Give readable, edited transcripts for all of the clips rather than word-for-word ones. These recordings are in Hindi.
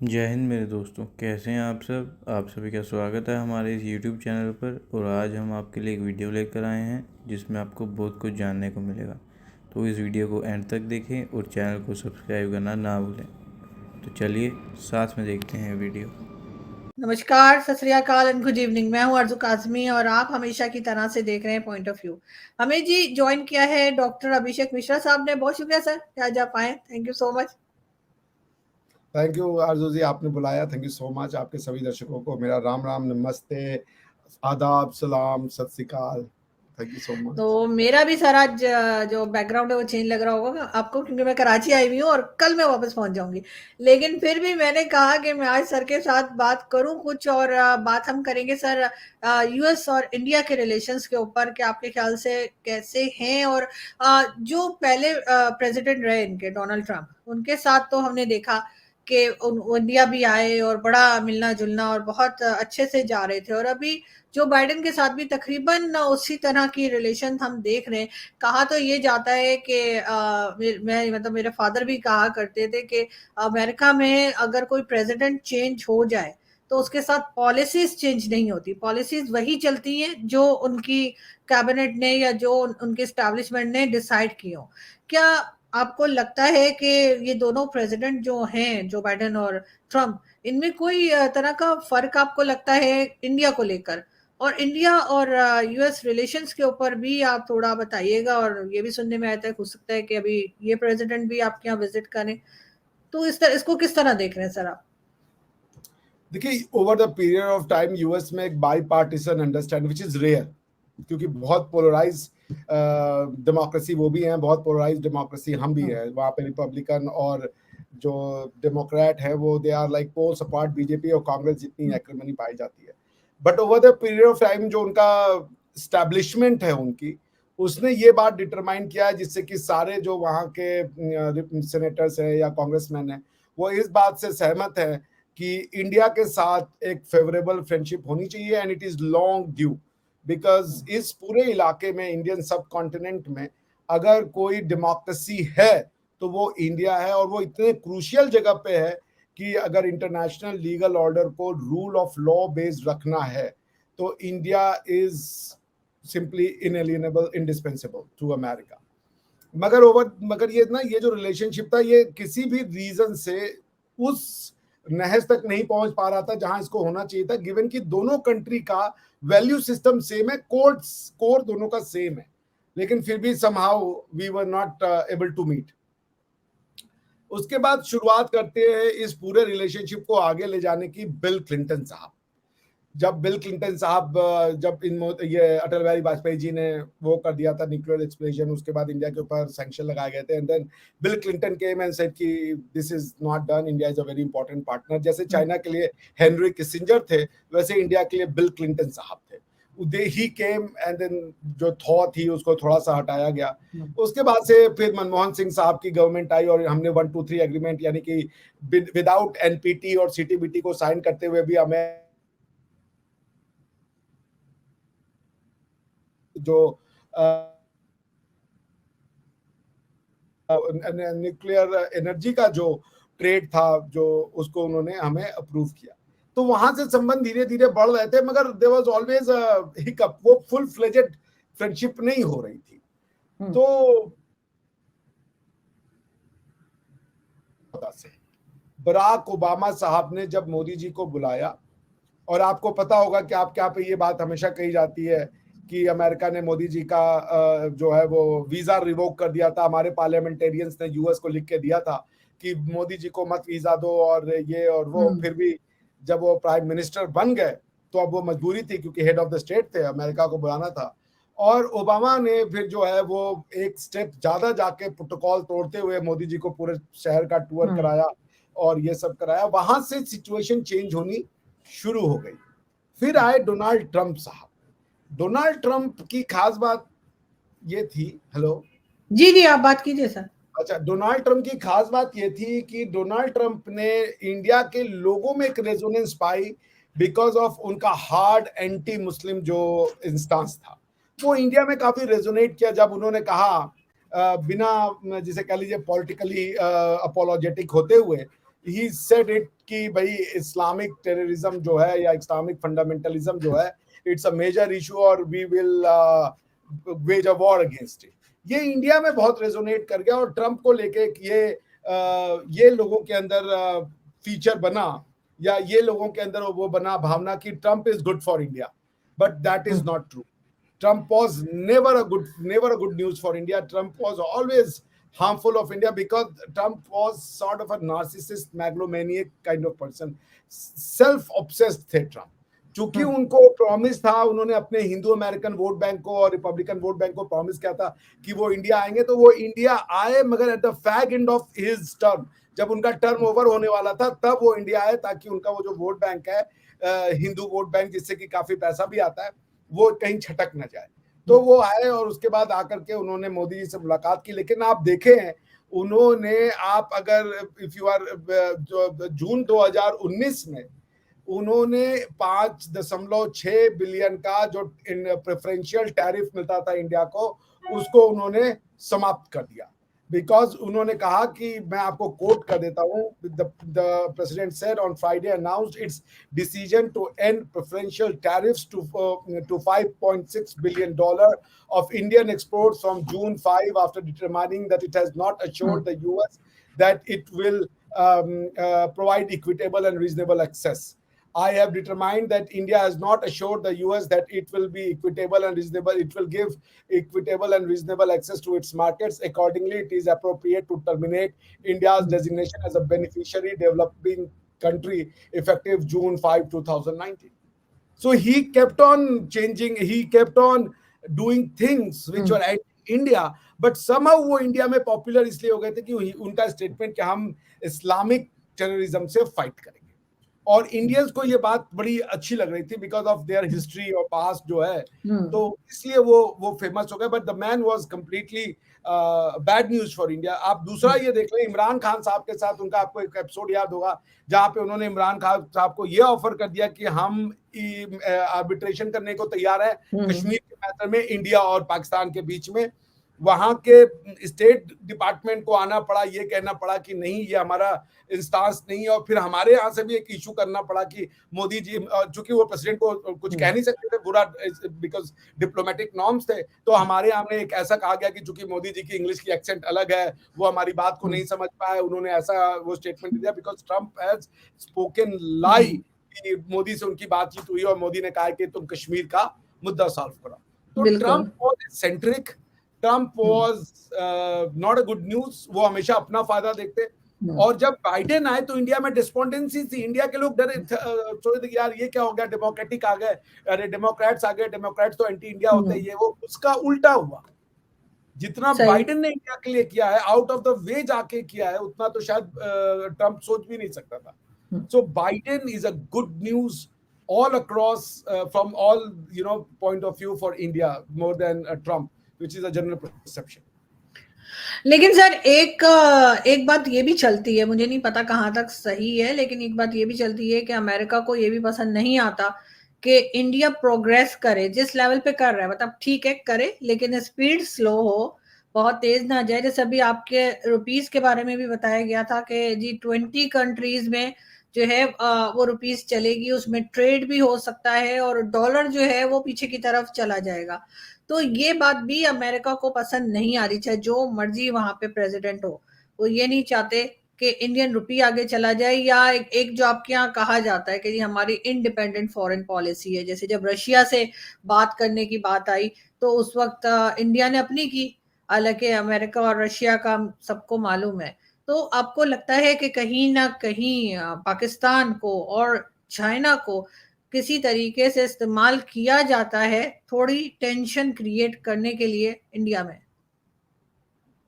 जय हिंद मेरे दोस्तों, कैसे हैं आप सब। आप सभी का स्वागत है हमारे इस YouTube चैनल पर। और आज हम आपके लिए एक वीडियो लेकर आए हैं जिसमें आपको बहुत कुछ जानने को मिलेगा। तो इस वीडियो को एंड तक देखें और चैनल को सब्सक्राइब करना ना भूलें। तो चलिए साथ में देखते हैं वीडियो। नमस्कार, सत श्री अकाल एंड गुड इवनिंग। मैं हूं अर्जु काज़मी और आप हमेशा की तरह से देख रहे हैं पॉइंट ऑफ व्यू। हमें जी जॉइन किया है डॉक्टर अभिषेक मिश्रा साहब ने। बहुत शुक्रिया सर कि आज आप आए। Thank you so much. Thank you आरजू जी, आपने बुलाया। Thank you so much. आपके सभी दर्शकों को मेरा राम राम, नमस्ते, आदाब, सलाम, सत श्री अकाल। थैंक यू सो तो मच। मेरा भी सर आज जो बैकग्राउंड है वो चेंज लग रहा होगा आपको, क्योंकि मैं कराची आई हुई हूँ और कल मैं वापस पहुंच जाऊंगी। लेकिन फिर भी मैंने कहा कि मैं आज सर के साथ बात करूं कुछ, और बात हम करेंगे सर यूएस और इंडिया के रिलेशंस के ऊपर कि आपके ख्याल से कैसे हैं। और जो पहले प्रेसिडेंट रहे इनके, डोनाल्ड ट्रंप, उनके साथ तो हमने देखा कि इंडिया भी आए और बड़ा मिलना जुलना और बहुत अच्छे से जा रहे थे। और अभी जो बाइडेन के साथ भी तकरीबन उसी तरह की रिलेशन हम देख रहे हैं। कहा तो ये जाता है कि मैं मतलब मेरे फादर भी कहा करते थे कि अमेरिका में अगर कोई प्रेसिडेंट चेंज हो जाए तो उसके साथ पॉलिसीज चेंज नहीं होती, पॉलिसीज वही चलती हैं जो उनकी कैबिनेट ने या जो उनके स्टैब्लिशमेंट ने डिसाइड की हो। क्या आपको लगता है कि ये दोनों प्रेसिडेंट जो हैं, जो बाइडेन और ट्रम्प, इनमें कोई तरह का फर्क आपको लगता है इंडिया को लेकर? और इंडिया और यूएस रिलेशंस के ऊपर भी आप थोड़ा बताइएगा। और ये भी सुनने में आता है, हो सकता है कि अभी ये प्रेसिडेंट भी आपके यहाँ विजिट करें। तो इसको किस तरह देख रहे हैं सर आप? देखिए, over the period of time US में एक bipartisan understand which is rare, क्योंकि बहुत पोलराइज डेमोक्रेसी वो भी है, बहुत पोलराइज डेमोक्रेसी हम भी है। वहाँ पे रिपब्लिकन और जो डेमोक्रेट है वो they are like poles apart. BJP और कांग्रेस जितनी एक्रिमनी पाई जाती है, but over the period of time जो उनका स्टैब्लिशमेंट है उनकी, उसने ये बात डिटरमाइन किया है जिससे कि सारे जो वहाँ के सेनेटर्स हैं या कांग्रेसमैन हैं वो इस बात से सहमत है कि इंडिया के साथ एक फेवरेबल फ्रेंडशिप होनी चाहिए and it is long due. Because इस पूरे इलाके में, इंडियन सब कॉन्टिनेंट में, अगर कोई डेमोक्रेसी है तो वो इंडिया है। और वो इतने क्रूशियल जगह पे है कि अगर इंटरनेशनल लीगल ऑर्डर को रूल ऑफ लॉ बेस्ड रखना है तो India is simply inalienable, indispensable to America. मगर ये जो रिलेशनशिप था, ये किसी भी रीजन से उस नहज तक नहीं पहुंच पा रहा था जहां इसको होना चाहिए था, गिवन कि दोनों कंट्री का वैल्यू सिस्टम सेम है, कोर दोनों का सेम है, लेकिन फिर भी somehow we were not able to meet. उसके बाद शुरुआत करते हैं इस पूरे रिलेशनशिप को आगे ले जाने की बिल क्लिंटन साहब। जब बिल क्लिंटन साहब जब ये अटल बिहारी वाजपेयी जी ने वो कर दिया था न्यूक्लियर एक्सप्लोजन, उसके बाद इंडिया के ऊपर सैंक्शन लगाए गए थे, and then Bill Clinton came and said कि this is not done, India is a very important partner. जैसे चाइना के लिए हेनरी किसिंजर थे, वैसे इंडिया के लिए बिल क्लिंटन साहब थे। दे ही केम एंड देन जो थॉ थी उसको थोड़ा सा हटाया गया। उसके बाद से फिर मनमोहन सिंह साहब की गवर्नमेंट आई और हमने 123 एग्रीमेंट, यानी कि विदाउट एनपीटी और सीटीबीटी को साइन करते हुए भी हमें जो न्यूक्लियर एनर्जी का जो ट्रेड था, जो उसको उन्होंने हमें अप्रूव किया। तो वहां से संबंध धीरे धीरे बढ़ रहे थे, मगर देयर वाज ऑलवेज हिकअप, वो फुल फ्लेजेड फ्रेंडशिप नहीं हो रही थी। तो बराक ओबामा साहब ने जब मोदी जी को बुलाया, और आपको पता होगा कि आपके यहाँ पे ये बात हमेशा कही जाती है कि अमेरिका ने मोदी जी का जो है वो वीजा रिवोक कर दिया था। हमारे पार्लियामेंटेरियंस ने यूएस को लिख के दिया था कि मोदी जी को मत वीजा दो और ये और वो। फिर भी जब वो प्राइम मिनिस्टर बन गए तो अब वो मजबूरी थी, क्योंकि हेड ऑफ द स्टेट थे, अमेरिका को बुलाना था। और ओबामा ने फिर जो है वो एक स्टेप ज्यादा जाके प्रोटोकॉल तोड़ते हुए मोदी जी को पूरे शहर का टूर कराया और ये सब कराया। वहां से सिचुएशन चेंज होनी शुरू हो गई। फिर आए डोनाल्ड ट्रंप साहब। डोनाल्ड ट्रंप की खास बात ये थी, हेलो जी जी, आप बात कीजिए सर। अच्छा, डोनाल्ड ट्रंप की खास बात ये थी कि डोनाल्ड ट्रंप ने इंडिया के लोगों में एक रेजोनेंस पाई बिकॉज ऑफ उनका हार्ड एंटी मुस्लिम जो इंस्टांस था, वो इंडिया में काफी रेजोनेट किया। जब उन्होंने कहा बिना जिसे कह लीजिए पॉलिटिकली अपोलोजेटिक होते हुए ही सेड इट कि भाई इस्लामिक टेररिज्म जो है या इस्लामिक फंडामेंटलिज्म जो है, इट्स अ मेजर इशू और we will wage a war against it. ये इंडिया में बहुत रेजोनेट कर गया और ट्रंप को लेके ये लोगों के अंदर फीचर बना या ये लोगों के अंदर वो बना भावना कि Trump is good for India, but that is not true. Trump was never a good news for India. Trump was always harmful of India because Trump was sort of a narcissist, megalomaniac kind of person. Self-obsessed थे Trump, चूंकि उनको प्रॉमिस था, उन्होंने अपने हिंदू अमेरिकन वोट बैंक को और रिपब्लिकन वोट बैंक को प्रॉमिस किया था कि वो इंडिया आएंगे, तो वो इंडिया आए, मगर at the fag end of his term, जब उनका टर्म ओवर होने वाला था तब वो इंडिया आए, ताकि उनका वो जो वोट बैंक है हिंदू वोट बैंक, जिससे कि काफी पैसा भी आता है, वो कहीं छटक न जाए। तो वो आए और उसके बाद आकर के उन्होंने मोदी जी से मुलाकात की। लेकिन आप देखें उन्होंने, आप अगर इफ यू आर जून 2019 में उन्होंने 5.6 बिलियन का जो प्रेफरेंशियल टैरिफ मिलता था इंडिया को, उसको उन्होंने समाप्त कर दिया। बिकॉज उन्होंने कहा कि मैं आपको कोट कर देता हूं, the president said on Friday announced its decision to end preferential tariffs to $5.6 billion of Indian exports from June 5 after determining that it has not assured the US that it will provide equitable and reasonable access. I have determined that India has not assured the US that it will be equitable and reasonable. It will give equitable and reasonable access to its markets. Accordingly, it is appropriate to terminate India's designation as a beneficiary developing country effective June 5, 2019. So he kept on changing. He kept on doing things which were anti-India. But somehow वो इंडिया में पॉपुलर इसलिए हो गए थे कि उनका स्टेटमेंट कि हम इस्लामिक टेररिज्म से फाइट करेंगे, और इंडियंस को ये बात बड़ी अच्छी लग रही थी बिकॉज ऑफ देयर हिस्ट्री और पास्ट जो है, तो इसलिए वो फेमस हो गए। But the man was completely bad news for India. आप दूसरा ये देख लें, इमरान खान साहब के साथ उनका आपको एक एपिसोड याद होगा जहां पे उन्होंने इमरान खान साहब को ये ऑफर कर दिया कि हम आर्बिट्रेशन करने को तैयार है कश्मीर के मैटर में इंडिया और पाकिस्तान के बीच में। वहां के स्टेट डिपार्टमेंट को आना पड़ा, ये कहना पड़ा कि नहीं, ये हमारा इंस्टांस नहीं है, और फिर हमारे यहाँ से भी एक इशू करना पड़ा कि मोदी जी, चूंकि वो प्रेसिडेंट को कुछ कह नहीं सकते थे बुरा बिकॉज डिप्लोमेटिक नॉर्म्स थे, तो हमारे यहाँ में एक ऐसा कहा गया कि चूंकि मोदी जी की इंग्लिश की एक्सेंट अलग है, वो हमारी बात को नहीं समझ पाए, उन्होंने ऐसा वो स्टेटमेंट दिया बिकॉज ट्रम्प हैज स्पोकन लाई कि मोदी से उनकी बातचीत हुई और मोदी ने कहा कि तुम कश्मीर का मुद्दा सॉल्व करो। तो Trump was centric, Trump was not a good news, वो हमेशा अपना फायदा देखते। और जब बाइडेन आए तो इंडिया में डिस्पोंडेंसी थी, इंडिया के लोग डरे, सोचे थे कि यार ये क्या हो गया, डेमोक्रेटिक आ गए, अरे डेमोक्रेट्स आ गए, डेमोक्रेट्स तो एंटी इंडिया होते हैं, ये वो। उसका उल्टा हुआ, जितना बाइडेन ने इंडिया के लिए किया है, आउट ऑफ द वे जाके किया है, उतना तो शायद ट्रम्प सोच भी नहीं सकता था। So Biden is a good news all across from all point of view for India more than Trump, which is a general perception. लेकिन सर एक बात ये भी चलती है, मुझे नहीं पता कहाँ तक सही है, लेकिन एक बात ये भी चलती है कि अमेरिका को ये भी पसंद नहीं आता कि इंडिया प्रोग्रेस करे जिस लेवल पे कर रहा है। मतलब ठीक है करे, लेकिन स्पीड स्लो हो, बहुत तेज ना जाए। जैसे अभी आपके रुपीस के बारे में भी बताया गया था कि G20 कंट्रीज में जो है वो रुपीस चलेगी, उसमें ट्रेड भी हो सकता है और डॉलर जो है वो पीछे की तरफ चला जाएगा। तो ये बात भी अमेरिका को पसंद नहीं आ रही, चाहे जो मर्जी वहां पे प्रेसिडेंट हो, वो ये नहीं चाहते कि इंडियन रुपी आगे चला जाए, या एक जो आपके यहाँ कहा जाता है कि ये हमारी इंडिपेंडेंट फॉरेन पॉलिसी है। जैसे जब रशिया से बात करने की बात आई तो उस वक्त इंडिया ने अपनी की, हालांकि अमेरिका और रशिया का सबको मालूम है। तो आपको लगता है कि कहीं ना कहीं पाकिस्तान को और चाइना को किसी तरीके से इस्तेमाल किया जाता है थोड़ी टेंशन क्रिएट करने के लिए इंडिया में?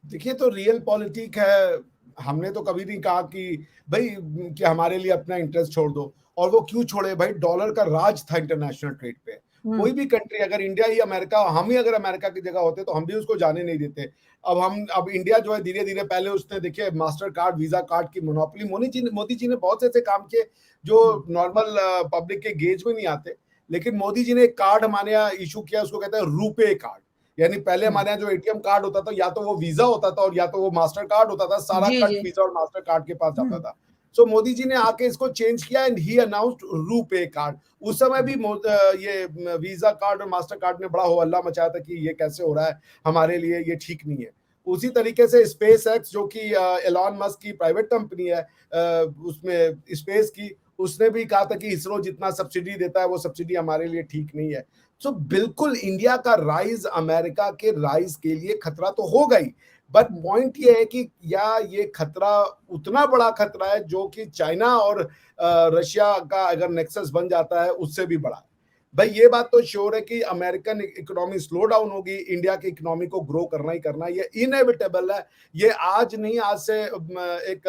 देखिए, तो रियल पॉलिटिक है। हमने तो कभी नहीं कहा कि भाई कि हमारे लिए अपना इंटरेस्ट छोड़ दो, और वो क्यों छोड़े भाई, डॉलर का राज था इंटरनेशनल ट्रेड पे। कोई भी कंट्री, अगर इंडिया ही अमेरिका, हम ही अगर अमेरिका की जगह होते तो हम भी उसको जाने नहीं देते। अब इंडिया जो है धीरे धीरे, पहले उसने देखिए मास्टर कार्ड, वीजा कार्ड की मोनोपोली, मोदी जी ने बहुत से ऐसे काम किए जो नॉर्मल पब्लिक के गेज में नहीं आते। लेकिन मोदी जी ने एक कार्ड हमारे यहाँ इशू किया, उसको कहते हैं रुपे कार्ड। यानी पहले हमारे यहाँ जो एटीएम कार्ड होता था, या तो वो वीजा होता था और या तो वो मास्टर कार्ड होता था, सारा कट वीजा और मास्टर कार्ड के पास जाता था। सो मोदी जी ने आके इसको चेंज किया and he announced RuPay card. उस समय भी ये वीजा कार्ड और मास्टर कार्ड ने बड़ा हो हल्ला मचाया था कि ये कैसे हो रहा है, हमारे लिए ये ठीक नहीं है। उसी तरीके से स्पेस एक्स जो कि एलॉन मस्क की प्राइवेट कंपनी है, उसमें स्पेस की, उसने भी कहा था कि इसरो जितना सब्सिडी देता है वो सब्सिडी हमारे लिए ठीक नहीं है। सो बिल्कुल इंडिया का राइज अमेरिका के राइज के लिए खतरा तो होगा ही, बट पॉइंट ये है कि या ये खतरा उतना बड़ा खतरा है जो कि चाइना और रशिया का अगर नेक्सस बन जाता है उससे भी बड़ा है। भाई ये बात तो श्योर है कि अमेरिकन इकोनॉमी स्लो डाउन होगी, इंडिया की इकोनॉमी को ग्रो करना ही करना, ये इनएविटेबल है। ये आज नहीं, आज से एक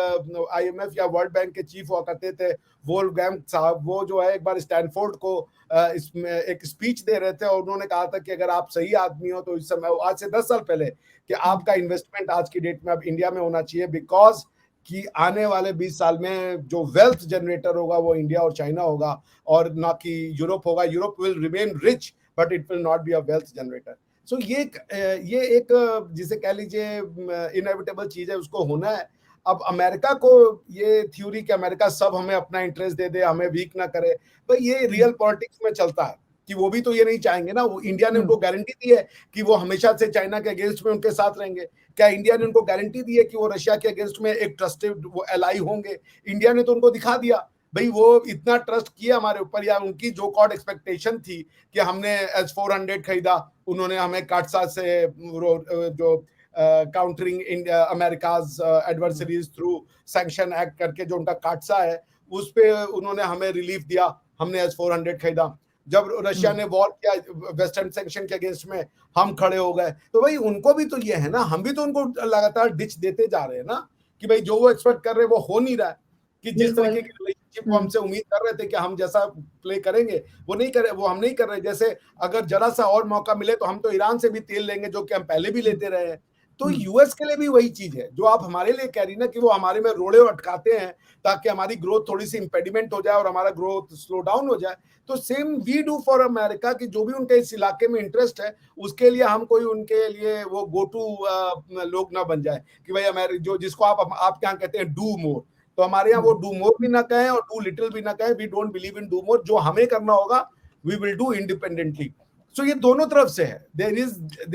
आईएमएफ या वर्ल्ड बैंक के चीफ हुआ करते थे वोल्फगैंग साहब, वो जो है एक बार स्टैनफोर्ड को इसमें एक स्पीच दे रहे थे और उन्होंने कहा था कि अगर आप सही आदमी हो तो इस समय, आज से 10 साल पहले, कि आपका इन्वेस्टमेंट आज की डेट में अब इंडिया में होना चाहिए, बिकॉज कि आने वाले 20 साल में जो वेल्थ जनरेटर होगा वो इंडिया और चाइना होगा और ना कि यूरोप होगा। Europe will remain rich but it will not be a wealth generator. So ये एक जिसे कह लीजिए इनएविटेबल चीज है, उसको होना है। अब अमेरिका को ये थ्योरी कि अमेरिका सब हमें अपना इंटरेस्ट दे दे, हमें वीक ना करे, भाई ये रियल पॉलिटिक्स में चलता है कि वो भी तो ये नहीं चाहेंगे ना। वो इंडिया ने उनको गारंटी दी है कि वो हमेशा से चाइना के अगेंस्ट में उनके साथ रहेंगे। क्या इंडिया ने उनको गारंटी दी है कि वो रशिया के अगेंस्ट में एक ट्रस्टेड वो एलाई होंगे? इंडिया ने तो उनको दिखा दिया, भाई वो इतना ट्रस्ट किया हमारे ऊपर, या उनकी जो कॉड एक्सपेक्टेशन थी कि हमने S-400 खरीदा, उन्होंने हमें काटसा से जो countering America's adversaries through sanction act करके जो उनका काटसा है, उस पे उन्होंने हमें रिलीफ दिया, हमने S-400 खरीदा। जब रशिया ने वॉर किया वेस्टर्न सैंक्शन के अगेंस्ट में, हम खड़े हो गए। तो भाई उनको भी तो ये है ना, हम भी तो उनको लगातार डिच देते जा रहे हैं ना, कि भाई जो वो एक्सपेक्ट कर रहे हैं वो हो नहीं रहा है, कि जिस तरीके की रिलेशनशिप वो हमसे उम्मीद कर रहे थे कि हम जैसा प्ले करेंगे वो नहीं करे, वो हम नहीं कर रहे। जैसे अगर जरा सा और मौका मिले तो हम तो ईरान से भी तेल लेंगे, जो कि हम पहले भी लेते रहे हैं। तो यूएस के लिए भी वही चीज है जो आप हमारे लिए कह रही ना, कि वो हमारे में रोड़े अटकाते हैं ताकि हमारी ग्रोथ थोड़ी सी इंपेडिमेंट हो जाए और हमारा ग्रोथ स्लो डाउन हो जाए। तो same we do for America, कि जो भी उनके इस इलाके में इंटरेस्ट है उसके लिए हम कोई उनके लिए वो गो टू लोग ना बन जाए, कि भाई हमारे जो जिसको आप क्या कहते हैं डू मोर, तो हमारे यहाँ वो डू मोर भी ना कहें और डू लिटिल भी ना कहें। We don't believe in do more, जो हमें करना होगा we will do independently. So ये दोनों तरफ से है, देयर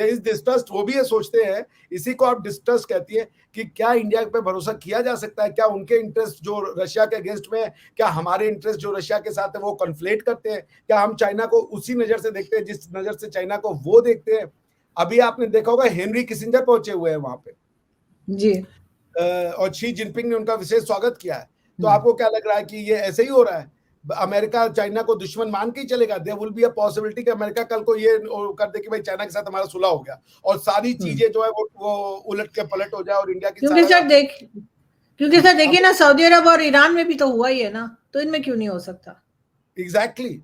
इज डिस्ट्रस्ट, वो भी ये सोचते हैं, इसी को आप डिस्ट्रस्ट कहती है, कि क्या इंडिया पे भरोसा किया जा सकता है, क्या उनके इंटरेस्ट जो रशिया के अगेंस्ट में है, क्या हमारे इंटरेस्ट जो रशिया के साथ है वो कन्फ्लेट करते हैं, क्या हम चाइना को उसी नजर से देखते हैं जिस नजर से चाइना को वो देखते हैं। अभी आपने देखा होगा हेनरी किसिंजर पहुंचे हुए हैं वहां पे जी, और शी जिनपिंग ने उनका विशेष स्वागत किया है। तो आपको क्या लग रहा है कि ये ऐसे ही हो रहा है? अमेरिका चाइना को दुश्मन मान के ही चलेगा? There will be a possibility कि अमेरिका कल को ये कर दे कि भाई चाइना के साथ हमारा सुलह हो गया और सारी चीजें जो है वो उलट के पलट हो जाए और इंडिया की क्योंकि सर देखिए ना, सऊदी अरब और ईरान में भी तो हुआ ही है ना, तो इनमें क्यों नहीं हो सकता? एग्जैक्टली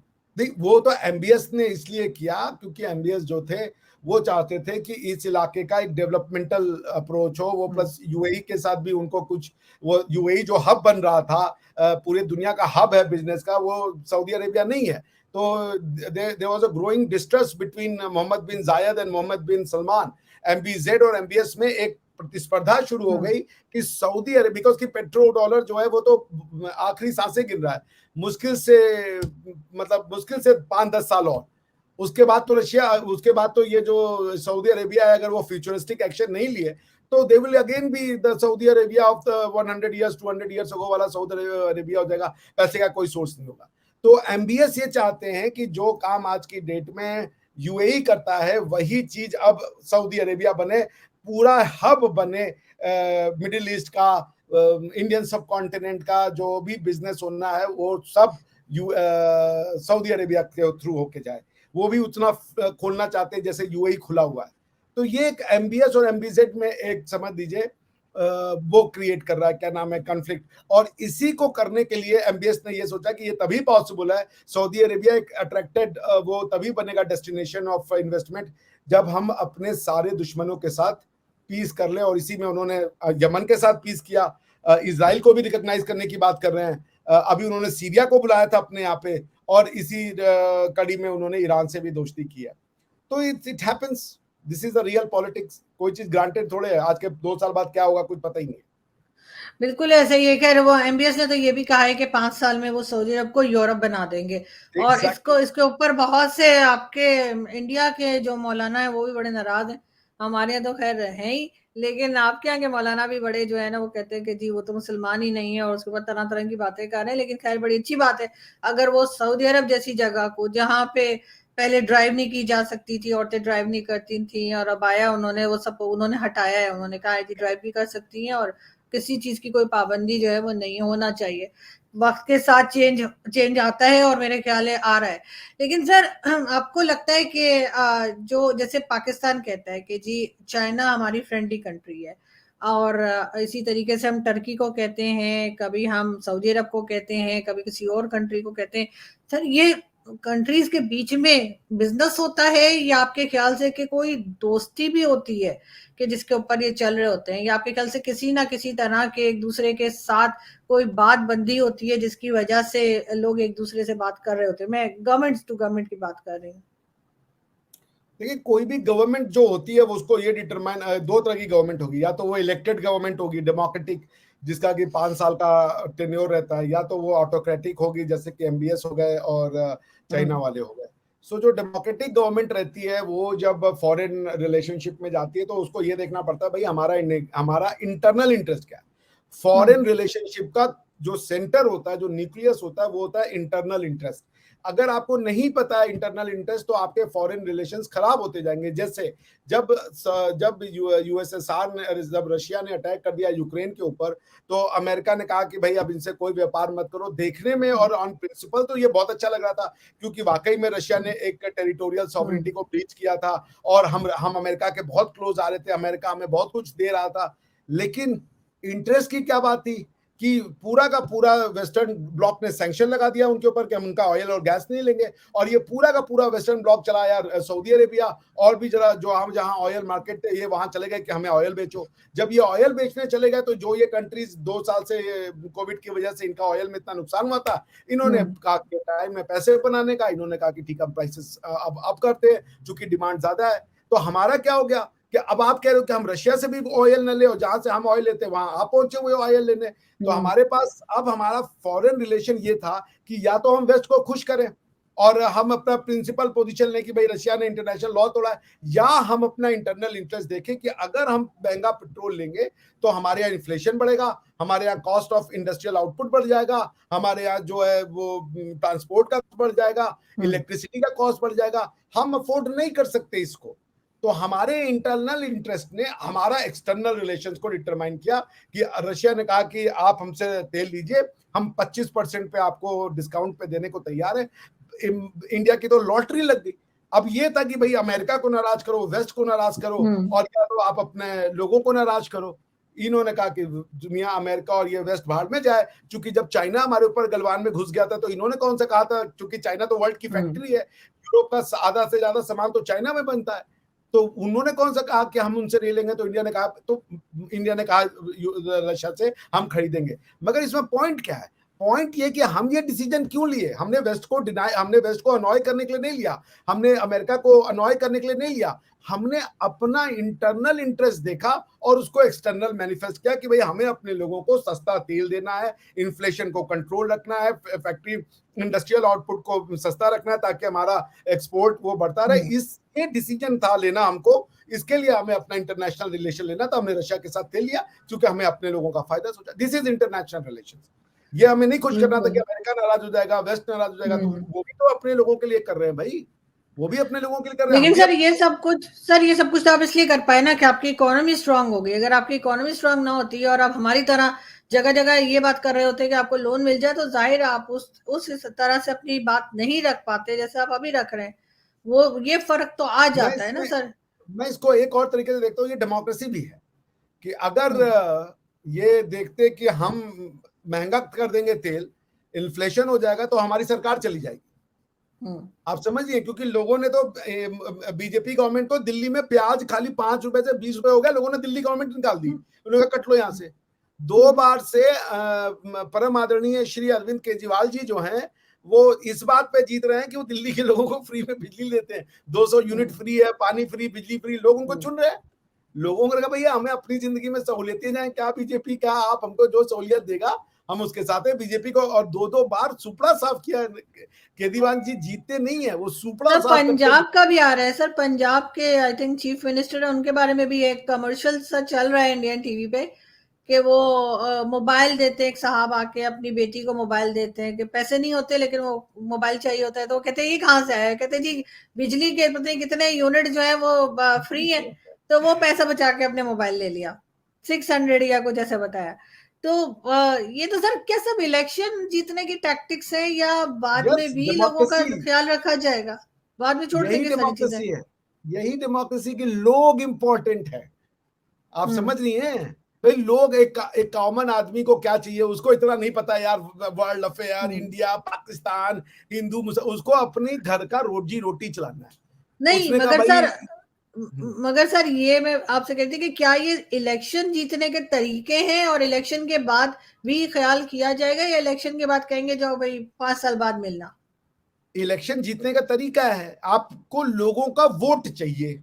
वो तो एमबीएस ने इसलिए किया क्योंकि एमबीएस जो थे वो चाहते थे कि इस इलाके का एक डेवलपमेंटल अप्रोच हो, वो प्लस यूएई के साथ भी उनको कुछ, वो यूएई जो हब बन रहा था, पूरे दुनिया का हब है बिजनेस का, वो सऊदी अरेबिया नहीं है। तो there was a growing distrust between Mohammed bin Zayed and Mohammed bin Salman. MBZ और एमबीएस में एक प्रतिस्पर्धा शुरू हो गई कि सऊदी अरेबिया, बिकॉज की पेट्रो डॉलर जो है वो तो आखिरी सांसें गिन रहा है, मुश्किल से 5-10 साल और उसके बाद तो रशिया, उसके बाद तो ये जो सऊदी अरेबिया है, अगर वो फ्यूचरिस्टिक एक्शन नहीं लिए तो they will again be the Saudi Arabia of the 100 years 200 years ago वाला सऊदी अरेबिया हो जाएगा, पैसे का कोई सोर्स नहीं होगा। तो एमबीएस ये चाहते हैं कि जो काम आज की डेट में यूएई करता है वही चीज अब सऊदी अरेबिया बने, पूरा हब बने मिडिल ईस्ट का, इंडियन सब कॉन्टिनेंट का, जो भी बिजनेस होना है वो सब सऊदी अरेबिया के थ्रू होके जाए। वो भी उतना खोलना चाहते हैं जैसे यूएई खुला हुआ है। तो ये एक एमबीएस और एमबीजेड में एक समझ दीजिए वो क्रिएट कर रहा है, क्या नाम है, कॉन्फ्लिक्ट। और इसी को करने के लिए एमबीएस ने ये सोचा कि ये तभी पॉसिबल है, सऊदी अरेबिया एक अट्रैक्टेड वो तभी बनेगा डेस्टिनेशन ऑफ इन्वेस्टमेंट जब हम अपने सारे दुश्मनों के साथ पीस कर ले। और इसी में उन्होंने यमन के साथ पीस किया, इजराइल को भी रिकॉग्नाइज करने की बात कर रहे हैं, अभी उन्होंने सीरिया को बुलाया था अपने यहाँ पे, और इसी कड़ी में उन्होंने ईरान से भी दोस्ती की है। तो it happens, this is the real politics. कोई चीज ग्रांटेड थोड़े है, आज के 2 साल बाद क्या होगा कुछ पता ही नहीं। बिल्कुल ऐसा ही है। खैर वो एमबीएस ने तो ये भी कहा है कि 5 साल में वो सऊदी अरब को यूरोप बना देंगे। और एग्जैक्टली। इसके ऊपर बहुत से आपके इंडिया के जो मौलाना है वो भी बड़े नाराज हैं। हमारे यहाँ तो खैर है ही, लेकिन आपके यहाँ के मौलाना भी बड़े जो है ना, वो कहते हैं कि जी वो तो मुसलमान ही नहीं है, और उसके ऊपर तरह तरह की बातें कर रहे हैं। लेकिन खैर बड़ी अच्छी बात है, अगर वो सऊदी अरब जैसी जगह को, जहाँ पे पहले ड्राइव नहीं की जा सकती थी, औरतें ड्राइव नहीं करती थी, और अब आया उन्होंने वो सब उन्होंने हटाया है, उन्होंने कहा है कि ड्राइव भी कर सकती हैं और किसी चीज की कोई पाबंदी जो है वो नहीं होना चाहिए। वक्त के साथ चेंज चेंज आता है, और मेरे ख्याल है आ रहा है। लेकिन सर आपको लगता है कि जो जैसे पाकिस्तान कहता है कि जी चाइना हमारी फ्रेंडली कंट्री है, और इसी तरीके से हम टर्की को कहते हैं, कभी हम सऊदी अरब को कहते हैं, कभी किसी और कंट्री को कहते हैं। सर ये कंट्रीज के बीच में बिजनेस होता है, या आपके ख्याल से कि कोई दोस्ती भी होती है कि जिसके ऊपर ये चल रहे होते हैं, या आपके ख्याल से किसी ना किसी तरह के एक दूसरे के साथ कोई बात बंदी होती है जिसकी वजह से लोग एक दूसरे से बात कर रहे होते हैं? मैं गवर्नमेंट टू गवर्नमेंट की बात कर रही हूँ। देखिए, कोई भी गवर्नमेंट जो होती है वो उसको ये डिटरमाइन, दो तरह की गवर्नमेंट होगी, या तो वो इलेक्टेड गवर्नमेंट होगी डेमोक्रेटिक, जिसका कि 5 साल का टेन्योर रहता है, या तो वो ऑटोक्रेटिक होगी जैसे कि एमबीएस हो गए और चाइना वाले हो गए। सो जो डेमोक्रेटिक गवर्नमेंट रहती है वो जब फॉरेन रिलेशनशिप में जाती है तो उसको ये देखना पड़ता है भाई हमारा इंटरनल इंटरेस्ट क्या है। फॉरेन रिलेशनशिप का जो सेंटर होता है, जो न्यूक्लियस होता है, वो होता है इंटरनल इंटरेस्ट। अगर आपको नहीं पता है इंटरनल इंटरेस्ट तो आपके फॉरेन रिलेशंस खराब होते जाएंगे। जैसे जब जब यूएसएसआर ने, जब रशिया ने अटैक कर दिया यूक्रेन के ऊपर, तो अमेरिका ने कहा कि भाई अब इनसे कोई व्यापार मत करो। देखने में और ऑन प्रिंसिपल तो ये बहुत अच्छा लग रहा था, क्योंकि वाकई में रशिया ने एक टेरिटोरियल सॉवरेनिटी को ब्रीच किया था, और हम अमेरिका के बहुत क्लोज आ रहे थे, अमेरिका हमें बहुत कुछ दे रहा था। लेकिन इंटरेस्ट की क्या बात थी कि पूरा का पूरा वेस्टर्न ब्लॉक ने सैंक्शन लगा दिया उनके ऊपर कि हम उनका ऑयल और गैस नहीं लेंगे, और ये पूरा का पूरा वेस्टर्न ब्लॉक चला यार, सऊदी अरेबिया और भी जरा जो हम जहां ऑयल मार्केट थे ये वहां चले गए कि हमें ऑयल बेचो। जब ये ऑयल बेचने चले गए तो जो ये कंट्रीज 2 साल से कोविड की वजह से इनका ऑयल में इतना नुकसान हुआ था, इन्होंने कहा कि टाइम में पैसे बनाने का, इन्होंने कहा कि ठीक है प्राइसेस अब करते हैं चूंकि डिमांड ज्यादा है। तो हमारा क्या हो गया कि अब आप कह रहे हो कि हम रशिया से भी ऑयल न ले, और जहां से हम ऑयल लेते हैं वहां आप पहुंचे हुए ऑयल लेने। तो हमारे पास अब हमारा फॉरेन रिलेशन ये था कि या तो हम वेस्ट को खुश करें और हम अपना प्रिंसिपल पोजीशन लें कि भाई रशिया ने इंटरनेशनल लॉ तोड़ा है, या हम अपना इंटरनल इंटरेस्ट देखें कि अगर हम महंगा पेट्रोल लेंगे तो हमारे यहाँ इन्फ्लेशन बढ़ेगा, हमारे यहाँ कॉस्ट ऑफ इंडस्ट्रियल आउटपुट बढ़ जाएगा, हमारे यहाँ जो है वो ट्रांसपोर्ट का बढ़ जाएगा, इलेक्ट्रिसिटी का कॉस्ट बढ़ जाएगा, हम अफोर्ड नहीं कर सकते इसको। तो हमारे इंटरनल इंटरेस्ट ने हमारा एक्सटर्नल रिलेशंस को डिटरमाइन किया कि रशिया ने कहा कि आप हमसे तेल लीजिए, हम 25% पे आपको डिस्काउंट पे देने को तैयार है। इंडिया की तो लॉटरी लग गई। अब ये था कि भाई अमेरिका को नाराज करो, वेस्ट को नाराज करो, और या तो आप अपने लोगों को नाराज करो। इन्होंने कहा कि दुनिया, अमेरिका और ये वेस्ट भाड़ में जाए, क्योंकि जब चाइना हमारे ऊपर गलवान में घुस गया था तो इन्होंने कौन सा कहा था, क्योंकि चाइना तो वर्ल्ड की फैक्ट्री है, यूरोप का आधा से ज्यादा सामान तो चाइना में बनता है, तो उन्होंने कौन सा कहा कि हम उनसे नहीं लेंगे। तो इंडिया ने कहा रशिया से हम खरीदेंगे। मगर इसमें पॉइंट क्या है? पॉइंट ये कि हम ये डिसीजन क्यों लिए? हमने वेस्ट को अनॉय करने के लिए नहीं लिया, हमने अमेरिका को अनॉय करने के लिए नहीं लिया, हमने अपना इंटरनल इंटरेस्ट देखा और उसको एक्सटर्नल मैनिफेस्ट किया कि भाई हमें अपने लोगों को सस्ता तेल देना है, इन्फ्लेशन को कंट्रोल रखना है, फैक्ट्री इंडस्ट्रियल आउटपुट को सस्ता रखना है ताकि हमारा एक्सपोर्ट वो बढ़ता रहे। ये डिसीजन था लेना हमको, इसके लिए हमें अपना इंटरनेशनल रिलेशन लेना था। हमने रशिया के साथ तेल लिया क्योंकि हमें अपने लोगों का फायदा सोचा। This is international relation. ये हमें नहीं खुश करना था कि अमेरिका नाराज हो जाएगा, वेस्ट नाराज हो जाएगा, तो वो भी तो अपने लोगों के लिए कर रहे हैं भाई, वो भी अपने लोगों के लिए कर रहे हैं। लेकिन सर ये सब कुछ तो आप इसलिए कर पाए ना कि आपकी इकोनॉमी स्ट्रांग हो गई। अगर आपकी इकोनॉमी स्ट्रांग ना होती और आप हमारी तरह जगह जगह ये बात कर रहे होते कि आपको लोन मिल जाए, तो जाहिर आप उस तरह से अपनी बात नहीं रख पाते जैसे आप अभी रख रहे हैं। वो ये फर्क तो आ जाता है ना सर। मैं इसको एक और तरीके से देखता हूँ, ये डेमोक्रेसी भी है कि अगर ये देखते कि हम महंगा कर देंगे तेल, इन्फ्लेशन हो जाएगा, तो हमारी सरकार चली जाएगी। आप समझिए, क्योंकि लोगों ने तो बीजेपी गवर्नमेंट को दिल्ली में प्याज खाली 5 रुपए से 20 रुपए हो गया, लोगों ने दिल्ली गवर्नमेंट निकाल दी, उन्होंने कहा कट लो यहाँ से। 2 बार से परम आदरणीय श्री अरविंद केजरीवाल जी जो हैं वो इस बात पे जीत रहे हैं कि वो दिल्ली के लोगों को फ्री में बिजली देते हैं, 200 यूनिट फ्री है, पानी फ्री, बिजली फ्री, लोग उनको चुन रहे हैं। लोगों को लगा भैया हमें अपनी जिंदगी में सहूलियतें जाए, क्या बीजेपी, क्या आप हमको जो सहूलियत देगा हम उसके साथ है। बीजेपी को और 2-2 बार सुपड़ा साफ किया, केजरीवाल जी जीतते नहीं है, वो सुपड़ा सर साफ करके। पंजाब का भी आ रहा है सर, पंजाब के आई थिंक चीफ मिनिस्टर है, उनके बारे में भी एक कमर्शियल सा चल रहा है इंडियन टीवी पे कि वो मोबाइल देते हैं, एक साहब आके अपनी बेटी को मोबाइल देते हैं कि पैसे नहीं होते लेकिन वो मोबाइल चाहिए होता है, तो वो कहते हैं ये कहाँ से आया, कहते हैं जी बिजली के पता नहीं कितने यूनिट जो है वो फ्री है, तो वो पैसा बचा के अपने मोबाइल ले लिया 600 या कुछ ऐसा बताया। तो ये तो सर क्या सब इलेक्शन जीतने की टैक्टिक्स है या बाद में यस, भी लोगों का डेमोक्रेसी, ख्याल रखा जाएगा, बाद में छोड़ यही देंगे सारी चीजें? डेमोक्रेसी है, यही डेमोक्रेसी के लोग इंपॉर्टेंट है। आप हम्म समझ रही हैं भाई, लोग एक कॉमन आदमी को क्या चाहिए, उसको इतना नहीं पता यार, वर्ल्ड अफेयर, हम्म इंडिया, पाकिस्तान, हिंदू मुसलमान, उसको अपनी घर का रोजी रोटी चलाना है। नहीं उसने कहा मगर भाई। सर, मगर सर ये मैं आपसे कहती हूँ कि क्या ये इलेक्शन जीतने के तरीके हैं और इलेक्शन के बाद भी ख्याल किया जाएगा, या इलेक्शन के बाद कहेंगे जाओ भाई 5 साल बाद मिलना? इलेक्शन जीतने का तरीका है, आपको लोगों का वोट चाहिए।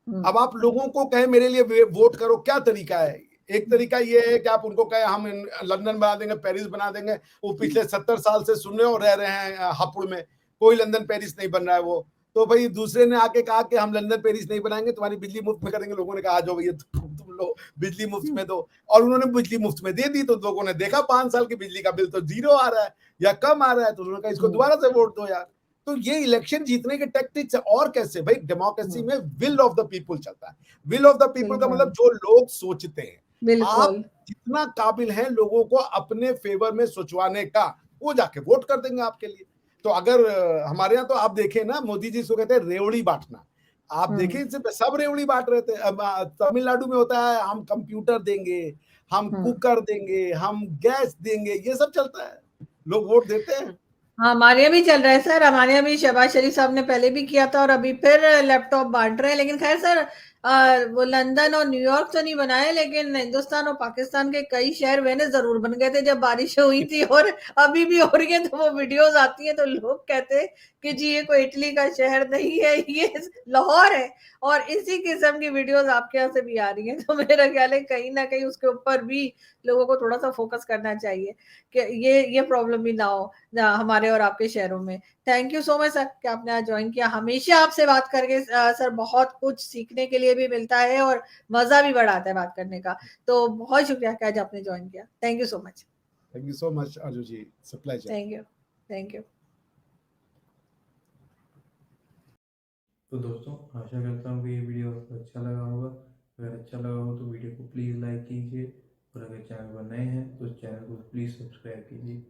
हम्म अब आप लोगों को कहें मेरे लिए वोट करो, क्या तरीका है? एक तरीका ये है कि आप उनको कहें हम लंदन बना देंगे, पेरिस बना देंगे। वो पिछले 70 साल से सुन रहे और रह रहे हैं हापुड़ में, कोई लंदन पेरिस नहीं बन रहा है वो। तो भाई दूसरे ने आके कहा कि हम लंदन पेरिस नहीं बनाएंगे, तुम्हारी बिजली मुफ्त में करेंगे। लोगों ने कहा आ जाओ भैया, तुम लोग बिजली मुफ्त में दो। और उन्होंने बिजली मुफ्त में दे दी, तो लोगों ने देखा 5 साल की बिजली का बिल तो 0 आ रहा है या कम आ रहा है, तो उन्होंने कहा इसको दोबारा से वोट दो यार। तो ये इलेक्शन जीतने के टैक्टिक्स है। और कैसे भाई, डेमोक्रेसी में विल ऑफ द पीपल चलता है। विल ऑफ द पीपल का मतलब जो लोग सोचते हैं। आप बिल्कुल जितना काबिल हैं लोगों को अपने फेवर में सोचवाने का, वो जाके वोट कर देंगे आपके लिए। तो अगर हमारे यहाँ तो आप देखें ना, मोदी जी इसको कहते हैं रेवड़ी बांटना। आप हम्म देखें सब रेवड़ी बांट रहे थे। अब तमिलनाडु में होता है हम कंप्यूटर देंगे, हम हम्म कुकर देंगे, हम गैस देंगे, ये सब चलता है। लोग वोट देते हैं। हाँ, हमारे यहाँ भी चल रहा है सर, हमारे यहाँ भी शहबाज शरीफ साहब ने पहले भी किया था और अभी फिर लैपटॉप बांट रहे हैं। लेकिन खैर सर, वो लंदन और न्यूयॉर्क तो नहीं बनाए, लेकिन हिंदुस्तान और पाकिस्तान के कई शहर मैंने जरूर बन गए थे जब बारिश हुई थी, और अभी भी हो रही है। तो वो वीडियोस आती है तो लोग कहते हैं कि जी ये कोई इटली का शहर नहीं है, ये लाहौर है। और इसी किस्म की वीडियोस आपके यहाँ से भी आ रही है, तो मेरा ख्याल है कहीं ना कहीं उसके ऊपर भी लोगों को थोड़ा सा फोकस करना चाहिए कि ये प्रॉब्लम भी ना हो ना हमारे और आपके शहरों में। Thank you so much sir कि आपने आज ज्वाइन किया। हमेशा आपसे बात करके सर बहुत कुछ सीखने के लिए भी मिलता है और मजा भी बड़ा आता है बात करने का। तो बहुत शुक्रिया कि आज आपने ज्वाइन किया। Thank you so much. Thank you so much Aaju ji, it's a pleasure. Thank you. Thank you. तो दोस्तों, आशा करता हूँ कि ये वीडियो आपको अच्छा लगा होगा। अगर अच्छा लगा हो तो वीडियो को प्लीज़ लाइक कीजिए, और अगर चैनल पर नए हैं तो चैनल को प्लीज़ सब्सक्राइब कीजिए।